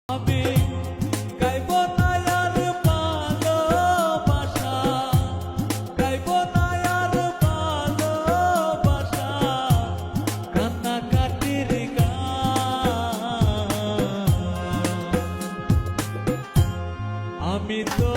আমি গাইব না আর ভালোবাসা, গাইব না আর ভালোবাসা, কান্নাকাটির গান। আমি তো